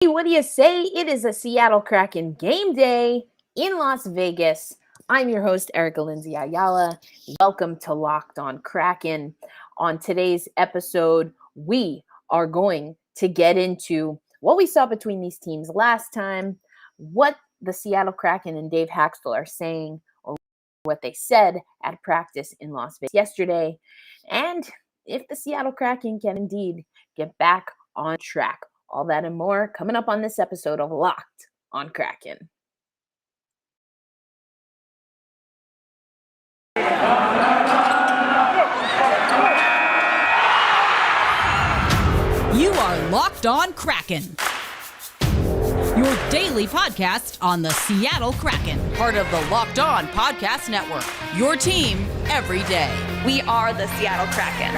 What do you say? It is a Seattle Kraken game day in Las Vegas. I'm your host, Erica Lindsay Ayala. Welcome to Locked On Kraken. On today's episode, we are going to get into what we saw between these teams last time, what the Seattle Kraken and Dave Hakstol are saying, or what they said at practice in Las Vegas yesterday, and if the Seattle Kraken can indeed get back on track. All that and more coming up on this episode of Locked on Kraken. You are Locked On Kraken, your daily podcast on the Seattle Kraken, part of the Locked On Podcast Network, your team every day. We are the Seattle Kraken.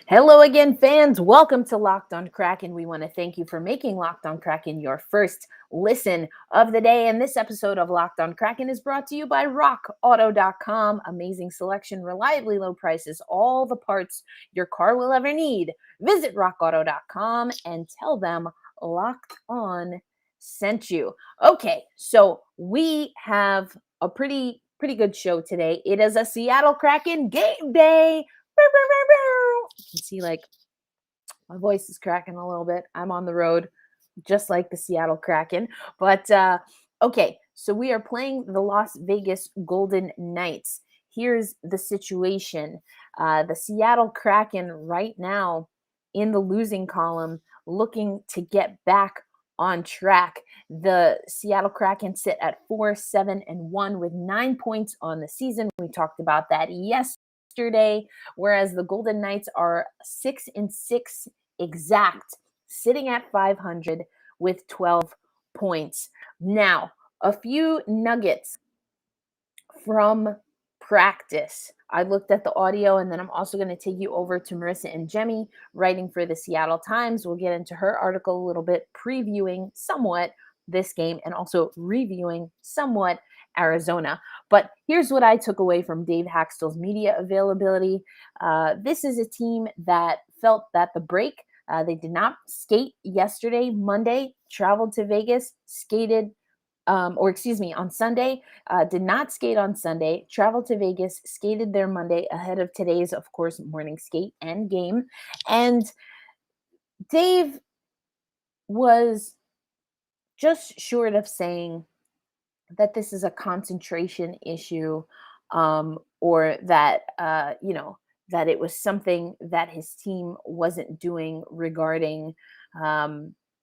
Hello again, fans. Welcome to Locked on Kraken. We want to thank you for making Locked on Kraken your first listen of the day. And this episode of Locked on Kraken is brought to you by rockauto.com. Amazing selection, reliably low prices, all the parts your car will ever need. Visit rockauto.com and tell them Locked On sent you. Okay, so we have a pretty good show today. It is a Seattle Kraken game day. You can see like my voice is cracking a little bit. I'm on the road just like the Seattle Kraken. But okay, so we are playing the Las Vegas Golden Knights. Here's the situation. The Seattle Kraken right now in the losing column, looking to get back on track. The Seattle Kraken sit at 4-7-1 with 9 points on the season. We talked about that yesterday, whereas the Golden Knights are 6-6 exact, sitting at 500 with 12 points. Now, a few nuggets from practice. I looked at the audio, and then I'm also going to take you over to Marisa Ingemi, writing for the Seattle Times. We'll get into her article a little bit, previewing somewhat this game and also reviewing somewhat Arizona. But here's what I took away from Dave Hakstol's media availability. This is a team that felt that the break, they did not skate yesterday, Monday, traveled to Vegas, skated, on Sunday, did not skate on Sunday, traveled to Vegas, skated there Monday ahead of today's, of course, morning skate and game. And Dave was just short of saying that this is a concentration issue, or that, that it was something that his team wasn't doing regarding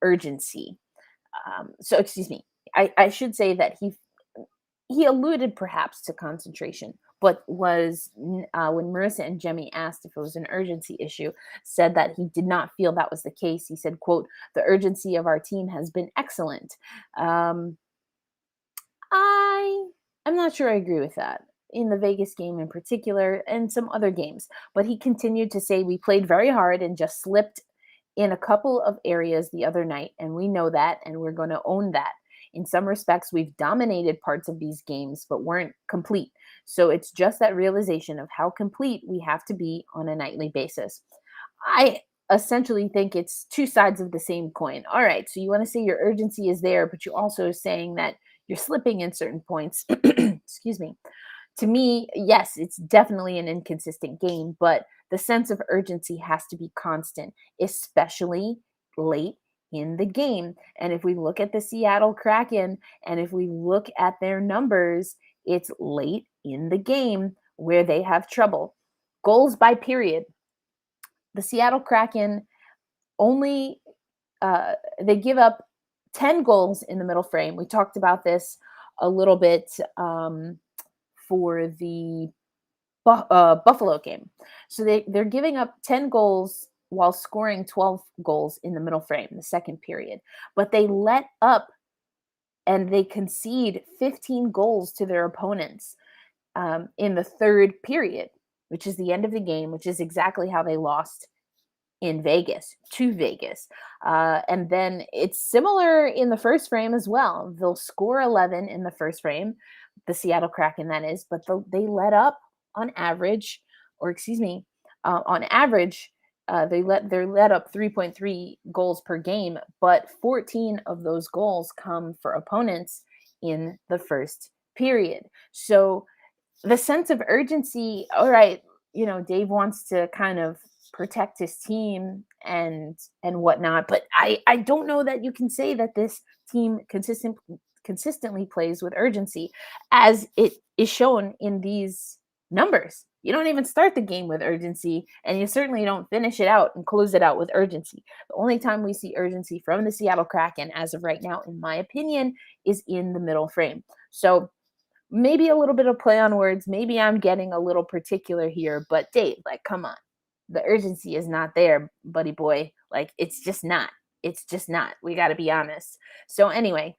urgency. Excuse me. I should say that he alluded perhaps to concentration, but was when Marisa Ingemi asked if it was an urgency issue, said that he did not feel that was the case. He said, quote, "The urgency of our team has been excellent." I'm not sure I agree with that in the Vegas game in particular and some other games, but he continued to say, "We played very hard and just slipped in a couple of areas the other night, and we know that, and we're going to own that. In some respects, we've dominated parts of these games, but weren't complete. So it's just that realization of how complete we have to be on a nightly basis." I essentially think it's two sides of the same coin. All right, so you want to say your urgency is there, but you're also saying that you're slipping in certain points. Excuse me. To me, yes, it's definitely an inconsistent game, but the sense of urgency has to be constant, especially late in the game. And if we look at the Seattle Kraken and if we look at their numbers, it's late in the game where they have trouble. Goals by period. The Seattle Kraken only, they give up 10 goals in the middle frame. We talked about this a little bit for the Buffalo game. So they're giving up 10 goals while scoring 12 goals in the middle frame, the second period. But they let up and they concede 15 goals to their opponents in the third period, which is the end of the game, which is exactly how they lost in Vegas, to Vegas. And then it's similar in the first frame as well. They'll score 11 in the first frame, the Seattle Kraken that is, but they let up on average on average, they're let up 3.3 goals per game, but 14 of those goals come for opponents in the first period. So the sense of urgency, all right, Dave wants to kind of protect his team and whatnot, but I don't know that you can say that this team consistently plays with urgency, as it is shown in these numbers. You don't even start the game with urgency, and you certainly don't finish it out and close it out with urgency. The only time we see urgency from the Seattle Kraken, as of right now, in my opinion, is in the middle frame. So maybe a little bit of play on words. Maybe I'm getting a little particular here, but Dave, like, come on. The urgency is not there, buddy boy. Like, it's just not. It's just not. We got to be honest. So anyway,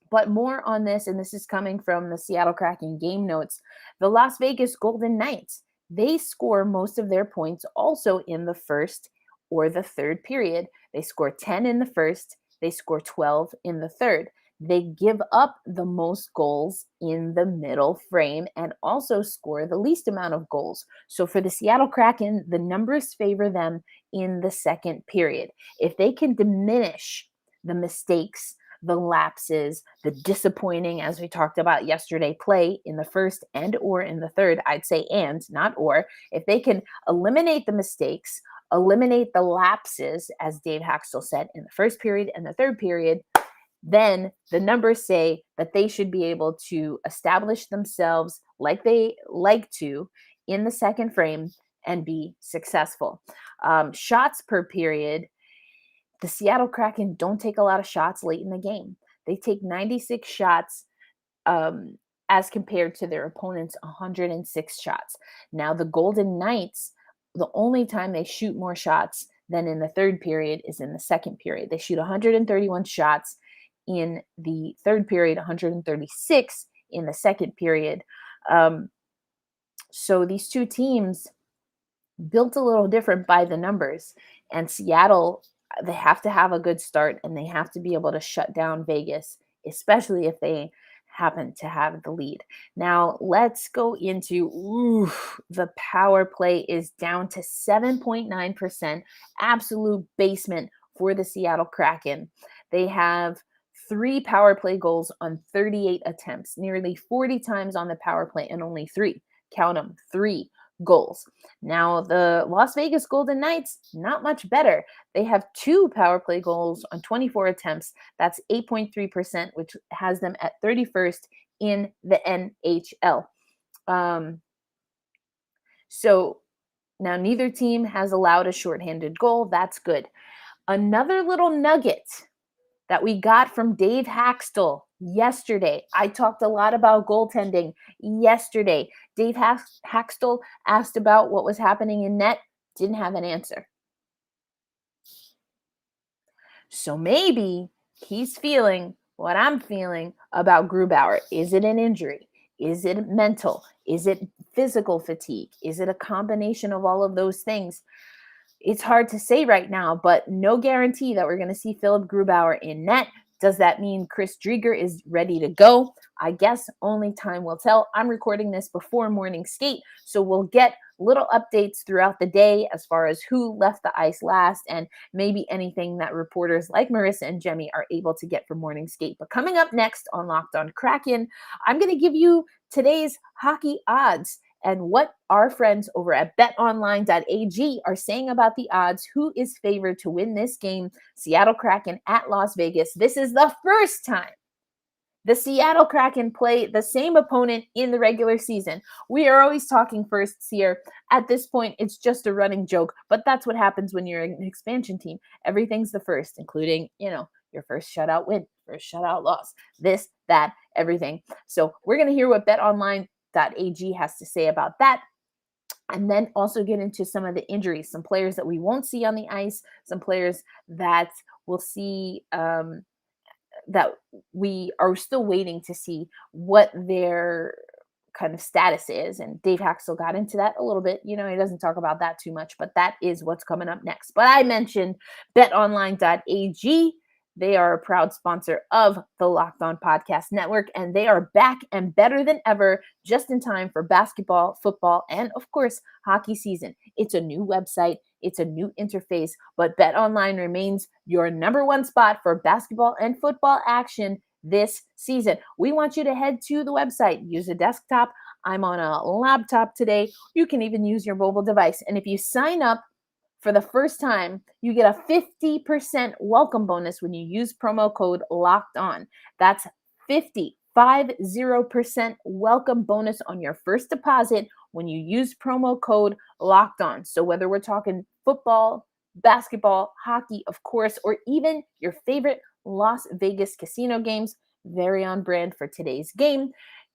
but more on this, and this is coming from the Seattle Kraken game notes. The Las Vegas Golden Knights, they score most of their points also in the first or the third period. They score 10 in the first. They score 12 in the third. They give up the most goals in the middle frame and also score the least amount of goals. So for the Seattle Kraken, the numbers favor them in the second period. If they can diminish the mistakes, the lapses, the disappointing, as we talked about yesterday, play in the first and or in the third, I'd say and, not or. If they can eliminate the mistakes, eliminate the lapses, as Dave Haxtell said, in the first period and the third period, then the numbers say that they should be able to establish themselves like they like to in the second frame and be successful. Shots per period, the Seattle Kraken don't take a lot of shots late in the game. They take 96 shots as compared to their opponent's 106 shots. Now, the Golden Knights, the only time they shoot more shots than in the third period is in the second period. They shoot 131 shots in the third period, 136 in the second period. So these two teams built a little different by the numbers. And Seattle, they have to have a good start, and they have to be able to shut down Vegas, especially if they happen to have the lead. Now, let's go into the power play is down to 7.9%, absolute basement for the Seattle Kraken. They have 3 power play goals on 38 attempts, nearly 40 times on the power play, and only 3, count them, 3 goals. Now, the Las Vegas Golden Knights, not much better. They have 2 power play goals on 24 attempts. That's 8.3%, which has them at 31st in the NHL. So now neither team has allowed a shorthanded goal. That's good. Another little nugget that we got from Dave Haxtell yesterday. I talked a lot about goaltending yesterday. Dave Haxtell asked about what was happening in net, didn't have an answer. So maybe he's feeling what I'm feeling about Grubauer. Is it an injury? Is it mental? Is it physical fatigue? Is it a combination of all of those things? It's hard to say right now, but no guarantee that we're going to see Philip Grubauer in net. Does that mean Chris Driedger is ready to go? I guess only time will tell. I'm recording this before morning skate, so we'll get little updates throughout the day as far as who left the ice last and maybe anything that reporters like Marisa Ingemi are able to get from morning skate. But coming up next on Locked on Kraken, I'm going to give you today's hockey odds and what our friends over at BetOnline.ag are saying about the odds. Who is favored to win this game? Seattle Kraken at Las Vegas. This is the first time the Seattle Kraken play the same opponent in the regular season. We are always talking firsts here. At this point, it's just a running joke, but that's what happens when you're an expansion team. Everything's the first, including, your first shutout win, first shutout loss, this, that, everything. So we're going to hear what BetOnline.ag has to say about that. And then also get into some of the injuries, some players that we won't see on the ice, some players that we'll see that we are still waiting to see what their kind of status is. And Dave Haxtell got into that a little bit. He doesn't talk about that too much, but that is what's coming up next. But I mentioned BetOnline.ag. They are a proud sponsor of the Locked On Podcast Network, and they are back and better than ever, just in time for basketball, football, and of course, hockey season. It's a new website, it's a new interface, but BetOnline remains your number one spot for basketball and football action this season. We want you to head to the website, use a desktop. I'm on a laptop today. You can even use your mobile device. And if you sign up for the first time, you get a 50% welcome bonus when you use promo code Locked On. That's 50% welcome bonus on your first deposit when you use promo code Locked On. So whether we're talking football, basketball, hockey, of course, or even your favorite Las Vegas casino games, very on brand for today's game.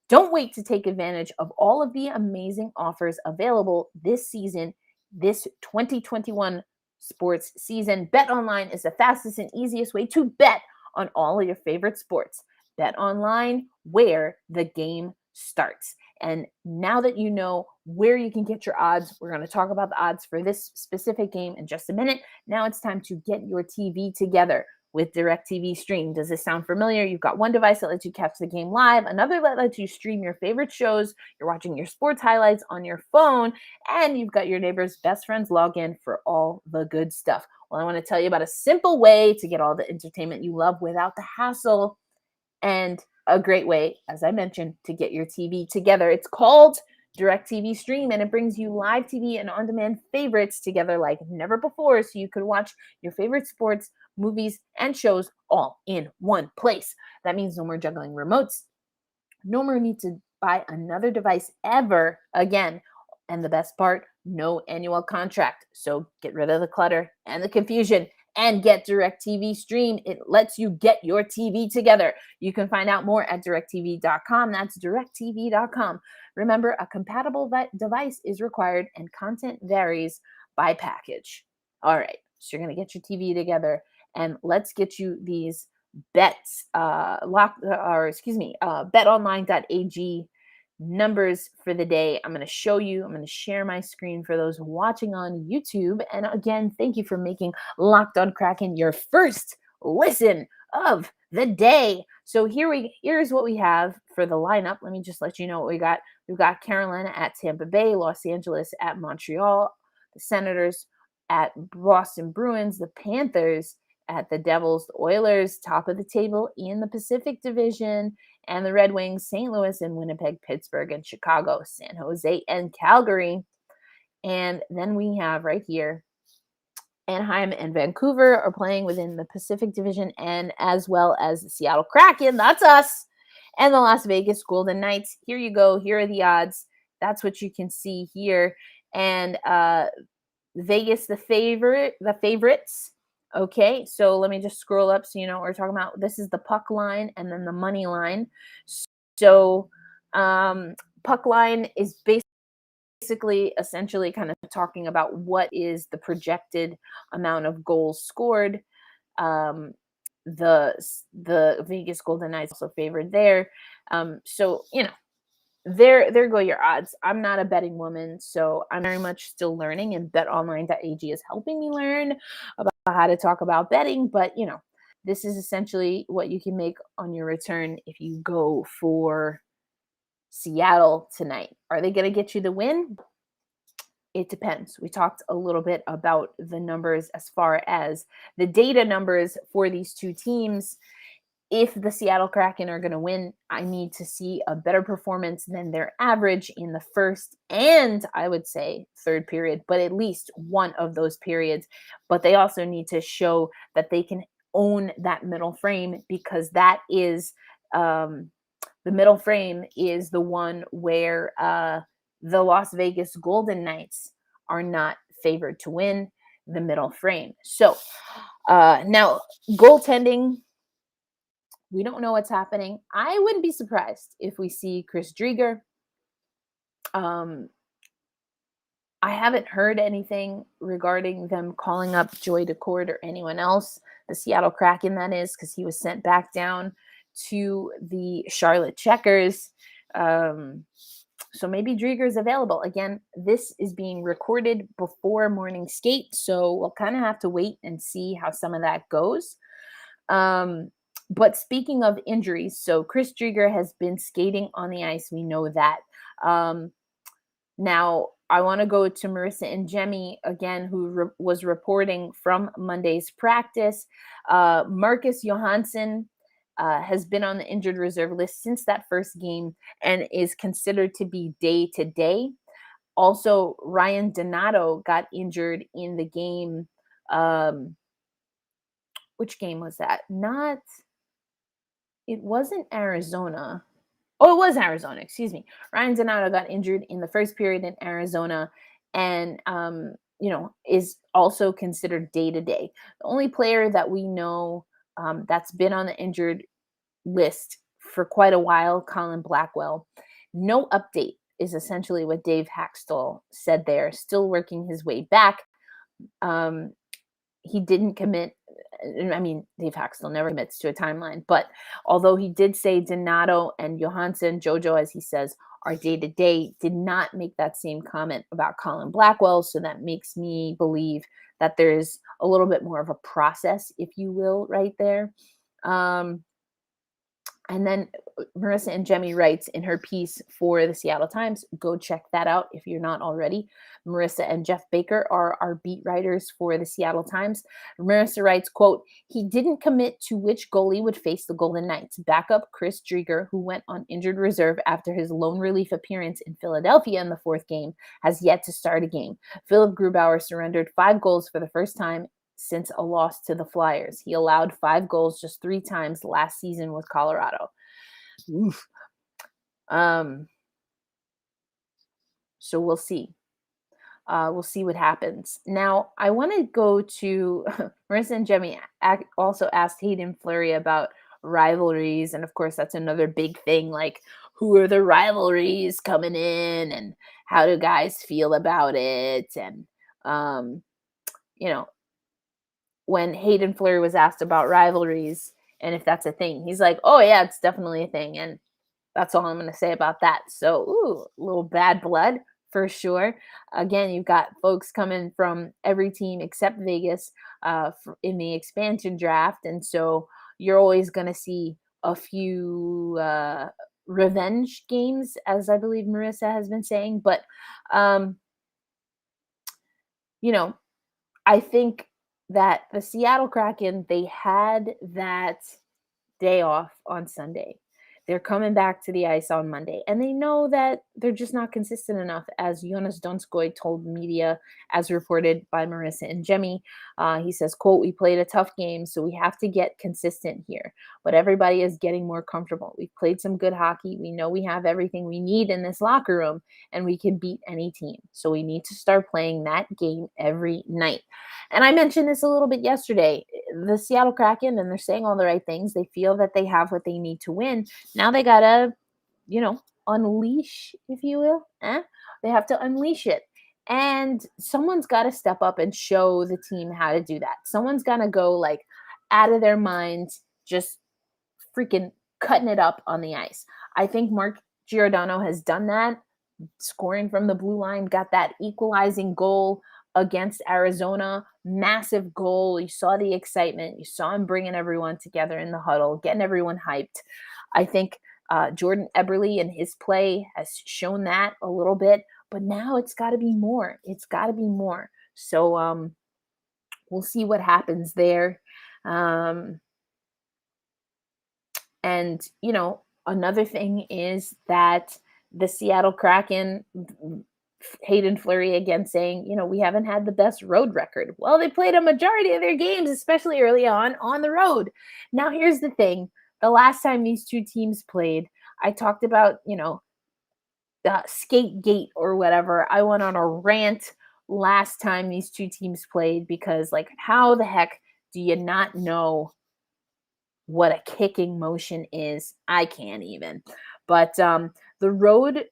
Don't wait to take advantage of all of the amazing offers available this season, this 2021 sports season. BetOnline is the fastest and easiest way to bet on all of your favorite sports. BetOnline, where the game starts. And now that you know where you can get your odds, we're going to talk about the odds for this specific game in just a minute. Now it's time to get your TV together with DirecTV Stream. Does this sound familiar? You've got one device that lets you catch the game live, another that lets you stream your favorite shows, you're watching your sports highlights on your phone, and you've got your neighbor's best friend's login for all the good stuff. Well, I want to tell you about a simple way to get all the entertainment you love without the hassle, and a great way, as I mentioned, to get your TV together. It's called DirecTV Stream, and it brings you live TV and on-demand favorites together like never before, so you can watch your favorite sports, movies, and shows all in one place. That means no more juggling remotes, no more need to buy another device ever again. And the best part, no annual contract. So get rid of the clutter and the confusion and get DirecTV Stream. It lets you get your TV together. You can find out more at directtv.com. That's directtv.com. Remember, a compatible device is required and content varies by package. All right, so you're going to get your TV together, and let's get you these bets. BetOnline.ag numbers for the day. I'm going to show you. I'm going to share my screen for those watching on YouTube. And again, thank you for making Locked On Kraken your first listen of the day. So here's what we have for the lineup. Let me just let you know what we got. We've got Carolina at Tampa Bay, Los Angeles at Montreal, the Senators at Boston Bruins, the Panthers at the Devils, the Oilers, top of the table in the Pacific Division, and the Red Wings, St. Louis and Winnipeg, Pittsburgh and Chicago, San Jose and Calgary. And then we have right here, Anaheim and Vancouver are playing within the Pacific Division, and as well as the Seattle Kraken, that's us, and the Las Vegas Golden Knights. Here you go. Here are the odds. That's what you can see here. And Vegas, the favorites. Okay, so let me just scroll up so you know what we're talking about. This is the puck line and then the money line. So puck line is basically essentially kind of talking about what is the projected amount of goals scored. The Vegas Golden Knights also favored there. So, you know, there go your odds. I'm not a betting woman, so I'm very much still learning, and BetOnline.ag is helping me learn about how to talk about betting. But, you know, this is essentially what you can make on your return if you go for Seattle tonight. Are they going to get you the win? It depends. We talked a little bit about the numbers as far as the data numbers for these two teams. If the Seattle Kraken are going to win, I need to see a better performance than their average in the first and I would say third period, but at least one of those periods. But they also need to show that they can own that middle frame, because that is the middle frame is the one where the Las Vegas Golden Knights are not favored to win the middle frame. So now goaltending, we don't know what's happening. I wouldn't be surprised if we see Chris Driedger. I haven't heard anything regarding them calling up Joy Decord or anyone else, the Seattle Kraken, that is, because he was sent back down to the Charlotte Checkers. So maybe Driedger is available. Again, this is being recorded before morning skate, so we'll kind of have to wait and see how some of that goes. But speaking of injuries, so Chris Driedger has been skating on the ice. We know that. Now, I want to go to Marisa Ingemi again, who was reporting from Monday's practice. Marcus Johansson has been on the injured reserve list since that first game and is considered to be day to day. Also, Ryan Donato got injured in the game. Which game was that? It wasn't Arizona. Oh, it was Arizona, excuse me. Ryan Donato got injured in the first period in Arizona and, is also considered day-to-day. The only player that we know that's been on the injured list for quite a while, Colin Blackwell. No update is essentially what Dave Haxtell said there. Still working his way back. He didn't commit. I mean, Dave Haxtell never commits to a timeline, but although he did say Donato and Johansson, Jojo, as he says, are day-to-day, did not make that same comment about Colin Blackwell. So that makes me believe that there's a little bit more of a process, if you will, right there. And then Marisa Ingemi writes in her piece for the Seattle Times, go check that out if you're not already. Marisa and Jeff Baker are our beat writers for the Seattle Times. Marisa writes, quote, he didn't commit to which goalie would face the Golden Knights. Backup Chris Driedger, who went on injured reserve after his lone relief appearance in Philadelphia in the fourth game, has yet to start a game. Philip Grubauer surrendered 5 goals for the first time since a loss to the Flyers. He allowed 5 goals just 3 times last season with Colorado. Oof. So we'll see. We'll see what happens. Now, I want to go to Marisa Ingemi also asked Hayden Fleury about rivalries. And of course, that's another big thing. Like, who are the rivalries coming in and how do guys feel about it? And, when Hayden Fleury was asked about rivalries and if that's a thing, he's like, oh, yeah, it's definitely a thing. And that's all I'm going to say about that. So, a little bad blood for sure. Again, you've got folks coming from every team except Vegas in the expansion draft. And so you're always going to see a few revenge games, as I believe Marisa has been saying. But, I think that the Seattle Kraken, they had that day off on Sunday. They're coming back to the ice on Monday, and they know that they're just not consistent enough, as Jonas Donskoy told media, as reported by Marisa Ingemi. He says, quote, we played a tough game, so we have to get consistent here. But everybody is getting more comfortable. We've played some good hockey. We know we have everything we need in this locker room, and we can beat any team. So we need to start playing that game every night. And I mentioned this a little bit yesterday. The Seattle Kraken, and they're saying all the right things. They feel that they have what they need to win. Now they got to, unleash, if you will. They have to unleash it. And someone's got to step up and show the team how to do that. Someone's got to go out of their minds, just freaking cutting it up on the ice. I think Mark Giordano has done that, scoring from the blue line, got that equalizing goal against Arizona, massive goal. You saw the excitement. You saw him bringing everyone together in the huddle, getting everyone hyped. I think Jordan Eberle and his play has shown that a little bit, but now it's got to be more. It's got to be more. So we'll see what happens there. And, another thing is that the Seattle Kraken, Hayden Fleury again saying, we haven't had the best road record. Well, they played a majority of their games, especially early on the road. Now, here's the thing. The last time these two teams played, I talked about, skate gate or whatever. I went on a rant last time these two teams played because, how the heck do you not know what a kicking motion is? I can't even. But the road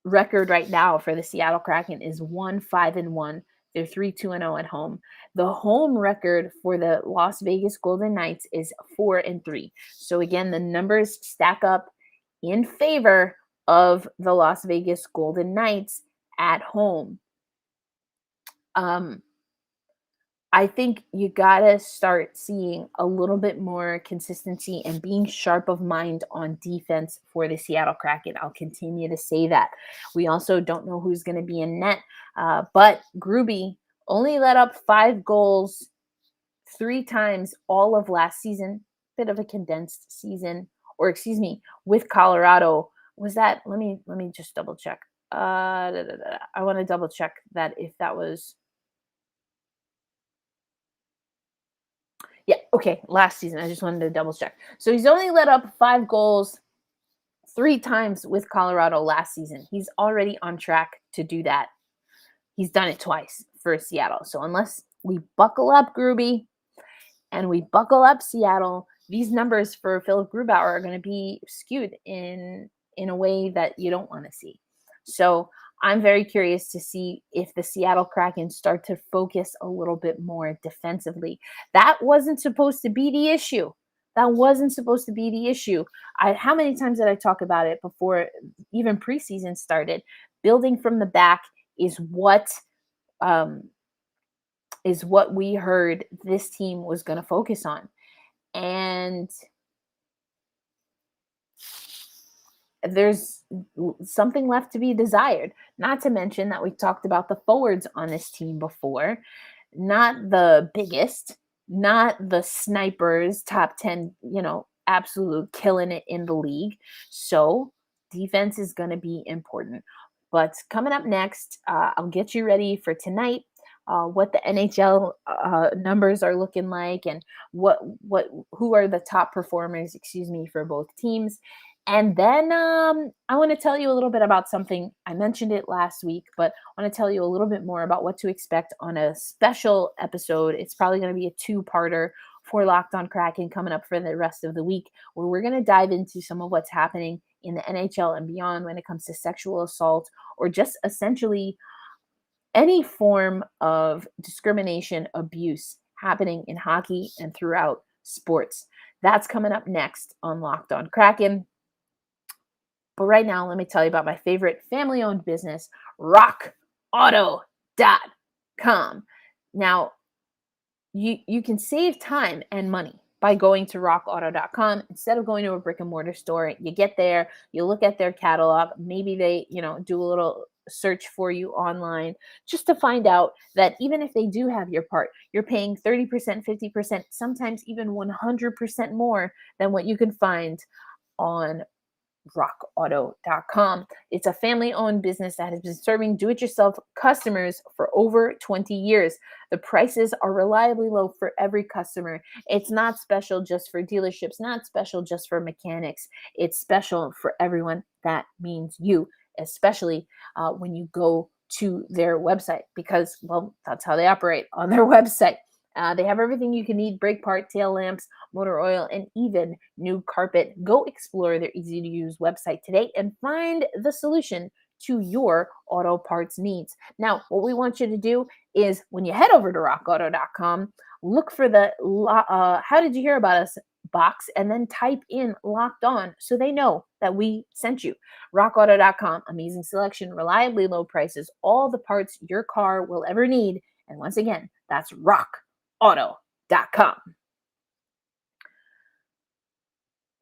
record right now for the Seattle Kraken is 1-5-1. They're 3-2-0 at home. The home record for the Las Vegas Golden Knights is 4-3. So again, the numbers stack up in favor of the Las Vegas Golden Knights at home. I think you gotta start seeing a little bit more consistency and being sharp of mind on defense for the Seattle Kraken. I'll continue to say that. We also don't know who's going to be in net, but Gruby only let up 5 goals 3 times all of last season. Bit of a condensed season, or excuse me, with Colorado. Was that? Let me just double check. I want to double check that if that was. Yeah, okay, last season. I just wanted to double check. So he's only let up 5 goals 3 times with Colorado last season. He's already on track to do that. He's done it twice for Seattle. So unless we buckle up Gruby and we buckle up Seattle, these numbers for Philip Grubauer are going to be skewed in a way that you don't want to see. So I'm very curious to see if the Seattle Kraken start to focus a little bit more defensively. That wasn't supposed to be the issue. That wasn't supposed to be the issue. How many times did I talk about it before even preseason started? Building from the back is what we heard this team was going to focus on. And there's something left to be desired. Not to mention that we talked about the forwards on this team before. Not the biggest, not the snipers, top 10, absolute killing it in the league. So defense is going to be important. But coming up next, I'll get you ready for tonight. What the NHL numbers are looking like, and who are the top performers, for both teams. And then I want to tell you a little bit about something. I mentioned it last week, but I want to tell you a little bit more about what to expect on a special episode. It's probably going to be a 2-parter for Locked On Kraken coming up for the rest of the week, where we're going to dive into some of what's happening in the NHL and beyond when it comes to sexual assault, or just essentially any form of discrimination, abuse happening in hockey and throughout sports. That's coming up next on Locked On Kraken. But right now, let me tell you about my favorite family-owned business, rockauto.com. Now, you can save time and money by going to rockauto.com instead of going to a brick and mortar store. You get there, you look at their catalog, maybe they, do a little search for you online just to find out that even if they do have your part, you're paying 30%, 50%, sometimes even 100% more than what you can find on rockauto.com. It's a family-owned business that has been serving do-it-yourself customers for over 20 years. The prices are reliably low for every customer. It's not special just for dealerships, not special just for mechanics. It's special for everyone. That means you, especially when you go to their website, because, well, that's how they operate on their website. They have everything you can need: brake part, tail lamps, motor oil, and even new carpet. Go explore their easy-to-use website today and find the solution to your auto parts needs. Now, what we want you to do is, when you head over to rockauto.com, look for the How Did You Hear About Us box, and then type in Locked On so they know that we sent you. rockauto.com, amazing selection, reliably low prices, all the parts your car will ever need. And once again, that's rockauto.com.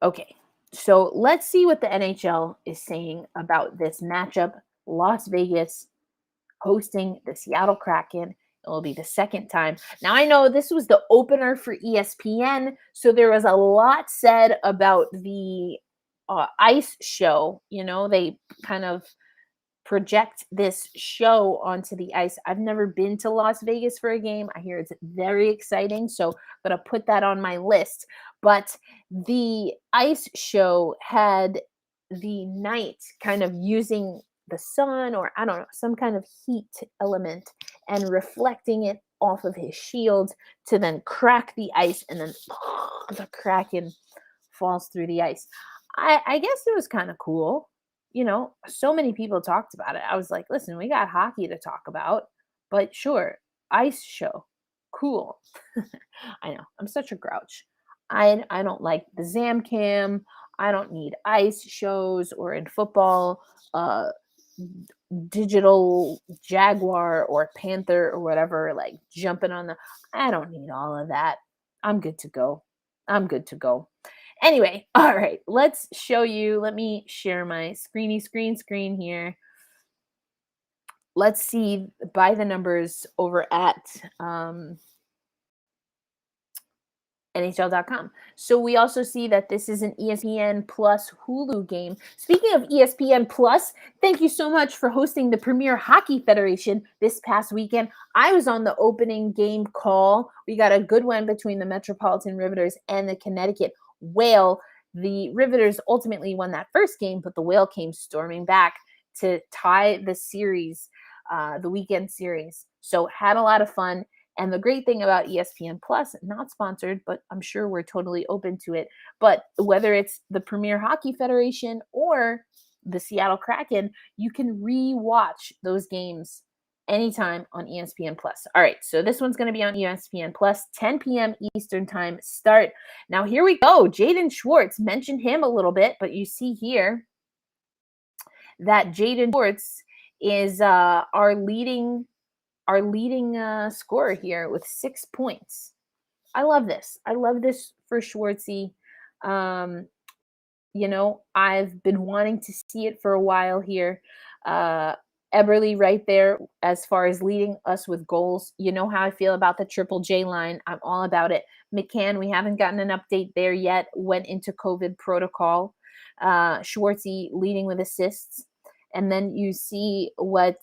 Okay, so let's see what the NHL is saying about this matchup. Las Vegas hosting the Seattle Kraken. It will be the second time. Now, I know this was the opener for ESPN, so there was a lot said about the ice show. They kind of project this show onto the ice. I've never been to Las Vegas for a game. I hear it's very exciting, so I'm going to put that on my list. But the ice show had the knight kind of using the sun, or I don't know, some kind of heat element, and reflecting it off of his shield to then crack the ice, and then the Kraken falls through the ice. I guess it was kind of cool. So many people talked about it. I was like, listen, we got hockey to talk about, but sure, ice show, cool. I know, I'm such a grouch. I don't like the Zam Cam. I don't need ice shows, or in football, digital jaguar or panther or whatever, like jumping on I don't need all of that. I'm good to go. I'm good to go. Anyway, all right, let's show you. Let me share my screen here. Let's see by the numbers over at NHL.com. So we also see that this is an ESPN Plus Hulu game. Speaking of ESPN Plus, thank you so much for hosting the Premier Hockey Federation this past weekend. I was on the opening game call. We got a good one between the Metropolitan Riveters and the Connecticut Whale. The Riveters ultimately won that first game, but the Whale came storming back to tie the series, the weekend series. So had a lot of fun. And the great thing about ESPN Plus, not sponsored, but I'm sure we're totally open to it. But whether it's the Premier Hockey Federation or the Seattle Kraken, you can re-watch those games anytime on ESPN Plus. All right, so this one's going to be on ESPN Plus, 10 p.m. Eastern time start. Now here we go. Jaden Schwartz, mentioned him a little bit, but you see here that Jaden Schwartz is our leading scorer here with 6 points. I love this. I love this for Schwartzy. I've been wanting to see it for a while here. Eberle right there as far as leading us with goals. You know how I feel about the Triple J line. I'm all about it. McCann, we haven't gotten an update there yet. Went into COVID protocol. Schwartzy leading with assists. And then you see what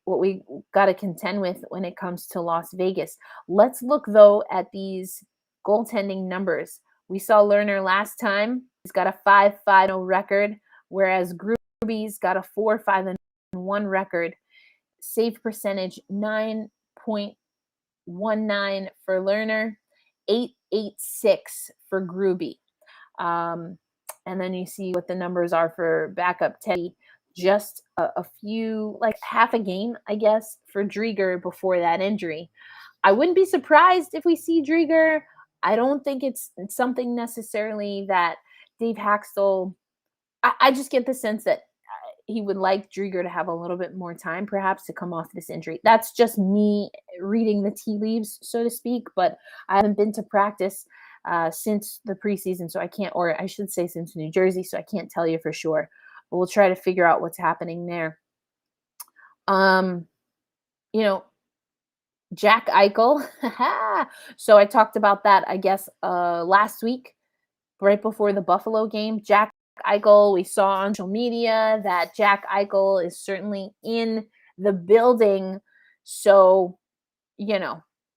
we got to contend with when it comes to Las Vegas. Let's look, though, at these goaltending numbers. We saw Lerner last time. He's got a 5-5-0 record, whereas Gruby's got a 4-5-1 record. Save percentage, 9.19 for Lerner, 8.86 for Gruby. And then you see what the numbers are for backup Teddy. Just a few, like half a game, I guess, for Drieger before that injury. I wouldn't be surprised if we see Drieger. I don't think it's something necessarily that Dave Haxtell, I just get the sense that he would like Drieger to have a little bit more time, perhaps, to come off this injury. That's just me reading the tea leaves, so to speak, but I haven't been to practice since the preseason, so I can't, or I should say since New Jersey, so I can't tell you for sure. But we'll try to figure out what's happening there. Jack Eichel. So I talked about that, I guess, last week, right before the Buffalo game. Jack Eichel, we saw on social media that Jack Eichel is certainly in the building. So,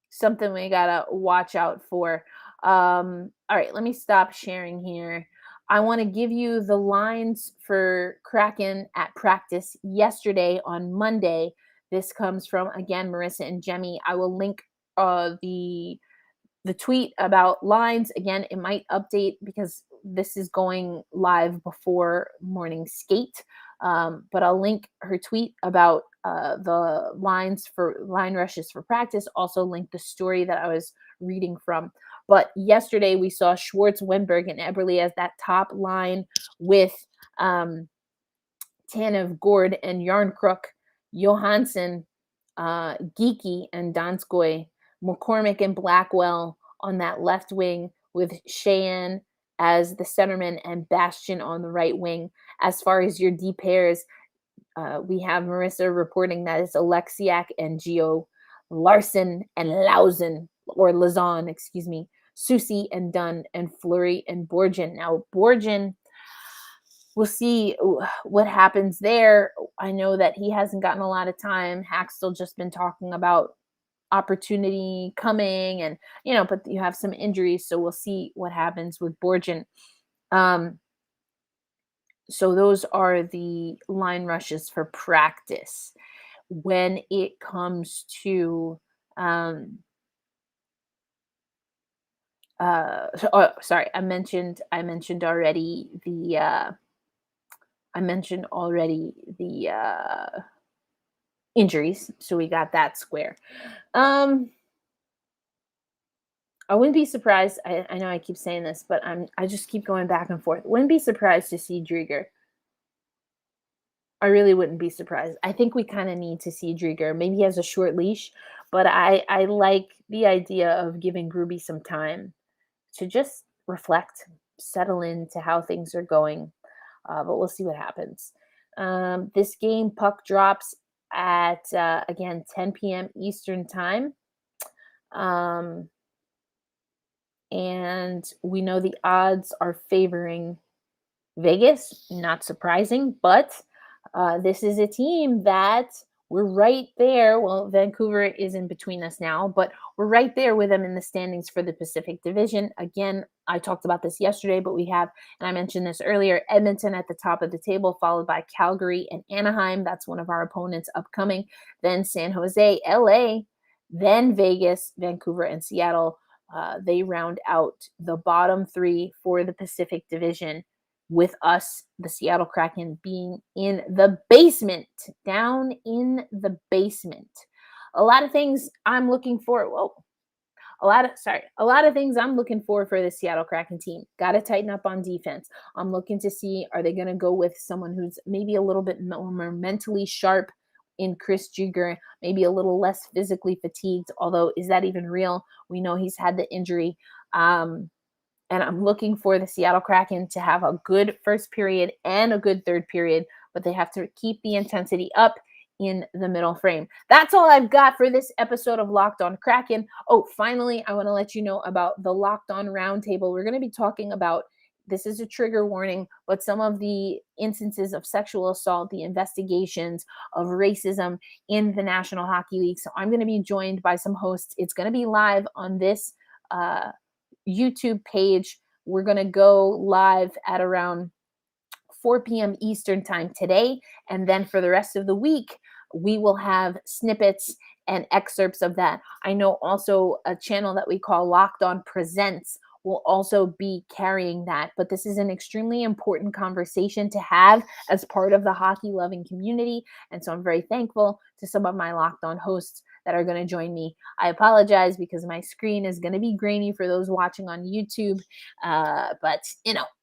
something we got to watch out for. All right, let me stop sharing here. I want to give you the lines for Kraken at practice yesterday on Monday. This comes from, again, Marisa Ingemi. I will link the tweet about lines. Again, it might update because this is going live before morning skate. But I'll link her tweet about the lines for line rushes for practice. Also link the story that I was reading from. But yesterday we saw Schwartz, Wenberg, and Eberle as that top line with Tanev, Gord, and Yarncrook, Johansson, Geeky, and Donskoy, McCormick, and Blackwell on that left wing with Cheyenne as the centerman and Bastian on the right wing. As far as your D pairs, we have Marisa reporting that it's Alexiak and Gio, Larson and Lazan, excuse me, Susie and Dunn, and Fleury and Borgen. Now, Borgen, we'll see what happens there. I know that he hasn't gotten a lot of time. Hack's just been talking about opportunity coming, and but you have some injuries, so we'll see what happens with Borgen. So those are the line rushes for practice. When it comes to I mentioned already the injuries, so we got that square. I wouldn't be surprised. I know I keep saying this, but I just keep going back and forth. Wouldn't be surprised to see Drieger I really wouldn't be surprised. I think we kind of need to see Drieger. Maybe he has a short leash, but I like the idea of giving Gruby some time to just reflect, settle into how things are going. But we'll see what happens. This game puck drops at again 10 p.m. Eastern time. Um, and we know the odds are favoring Vegas, not surprising, but this is a team that we're right there. Well, Vancouver is in between us now, but we're right there with them in the standings for the Pacific Division. Again, I talked about this yesterday, but we have, and I mentioned this earlier, Edmonton at the top of the table, followed by Calgary and Anaheim. That's one of our opponents upcoming. Then San Jose, LA, then Vegas, Vancouver, and Seattle. They round out the bottom three for the Pacific Division, with us, the Seattle Kraken, being in the basement, down in the basement. A lot of things I'm looking for. A lot of things I'm looking for the Seattle Kraken team. Got to tighten up on defense. I'm looking to see, are they going to go with someone who's maybe a little bit more mentally sharp in Chris Drieger, maybe a little less physically fatigued, although is that even real? We know he's had the injury. And I'm looking for the Seattle Kraken to have a good first period and a good third period, but they have to keep the intensity up in the middle frame. That's all I've got for this episode of Locked On Kraken. Oh, finally, I want to let you know about the Locked On Roundtable. We're going to be talking about, this is a trigger warning, but some of the instances of sexual assault, the investigations of racism in the National Hockey League. So I'm going to be joined by some hosts. It's going to be live on this YouTube page. We're going to go live at around 4 p.m. Eastern time today. And then for the rest of the week, we will have snippets and excerpts of that. I know also a channel that we call Locked On Presents will also be carrying that. But this is an extremely important conversation to have as part of the hockey loving community. And so I'm very thankful to some of my Locked On hosts that are going to join me. I apologize because my screen is going to be grainy for those watching on YouTube. But,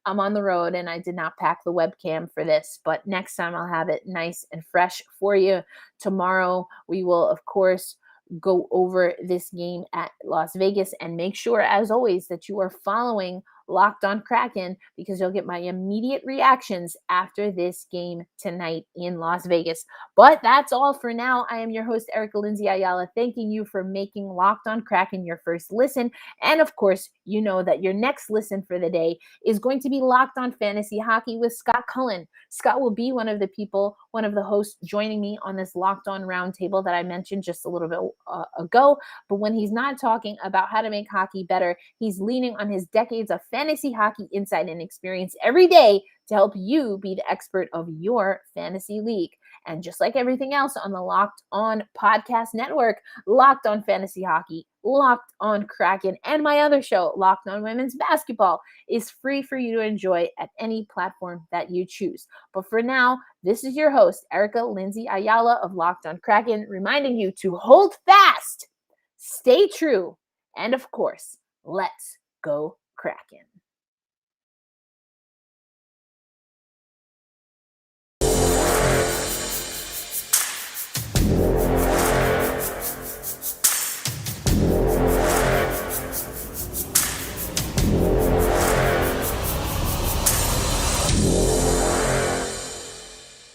I'm on the road and I did not pack the webcam for this. But next time I'll have it nice and fresh for you. Tomorrow we will, of course, go over this game at Las Vegas, and make sure, as always, that you are following Locked On Kraken, because you'll get my immediate reactions after this game tonight in Las Vegas. But that's all for now. I am your host, Erica Lindsay Ayala, thanking you for making Locked On Kraken your first listen. And of course, you know that your next listen for the day is going to be Locked On Fantasy Hockey with Scott Cullen. Scott will be one of the hosts joining me on this Locked On Roundtable that I mentioned just a little bit ago. But when he's not talking about how to make hockey better, he's leaning on his decades of fantasy hockey insight and experience every day to help you be the expert of your fantasy league. And just like everything else on the Locked On Podcast Network, Locked On Fantasy Hockey, Locked On Kraken, and my other show, Locked On Women's Basketball, is free for you to enjoy at any platform that you choose. But for now, this is your host, Erica Lindsay Ayala of Locked On Kraken, reminding you to hold fast, stay true, and of course, let's go Kraken.